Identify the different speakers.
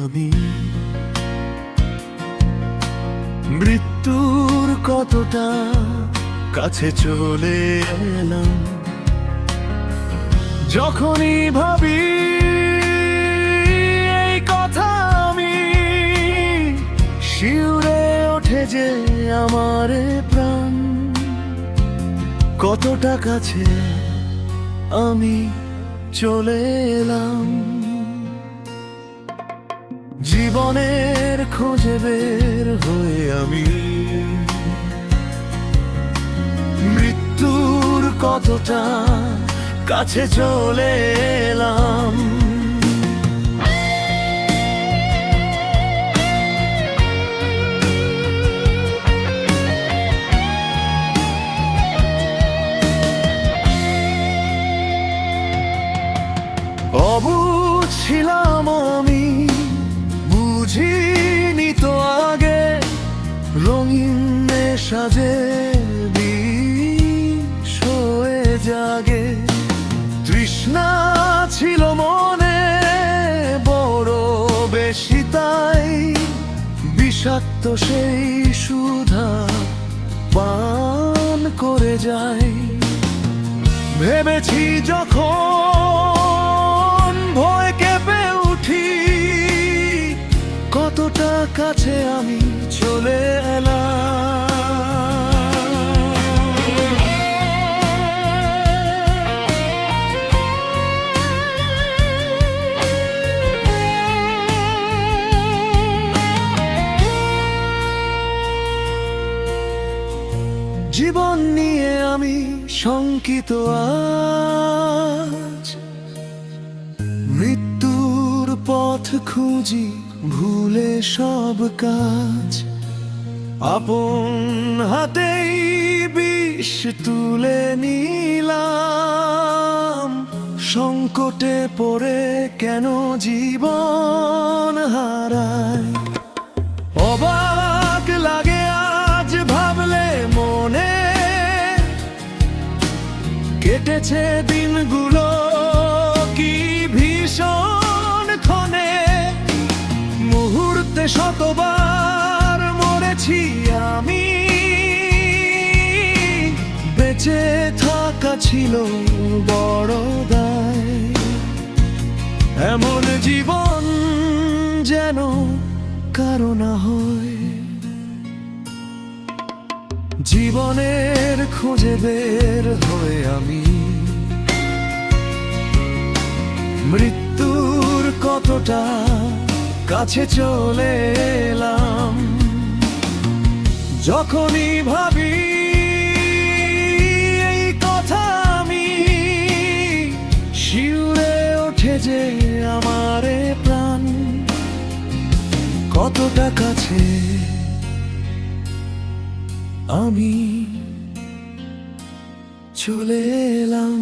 Speaker 1: আমি মৃত্যুর কতটা কাছে চলে এলাম। যখনই ভাবি এই কথা আমি, শিউরে ওঠে যে আমার প্রাণ। কতটা কাছে আমি চলে এলাম। জীবনের খোঁজে বের হয়ে আমি মৃত্যুর কতটা কাছে চলে এলাম। অবুঝ ছিলাম আমি, বুঝিনি তো আগে, রঙিন সাজে বিষ হয়ে জাগে। তৃষ্ণা ছিল মনে বড় বেশি, তাই বিষাক্ত সেই সুধা পান করে যাই। ভেবেছি যখন ভয় কেঁপে উঠি, কতটা কাছে আমি চলে এলাম। জীবন নিয়ে আমি শঙ্কিত আজ, মৃত্যুর পথ খুঁজি ভুলে সব কাজ। আপন হাতেই বিষ তুলে নিলাম, সংকটে পড়ে কেন জীবন হারায়। অবাক লাগে আজ ভাবলে মনে, কেটেছে দিনগুলো কি ভীষণ ক্ষণে। মুহূর্তে শতবার মরেছি আমি, বেঁচে থাকা ছিল বড় দায়। এমন জীবন যেন কারো না হয়। জীবনের খোঁজে বের হয়ে আমি মৃত্যুর কতটা কাছে চলে এলাম। যখনই ভাবি এই কথা আমি, শিউরে ওঠে যে আমার প্রাণ। কতটা কাছে আমি চলে এলাম।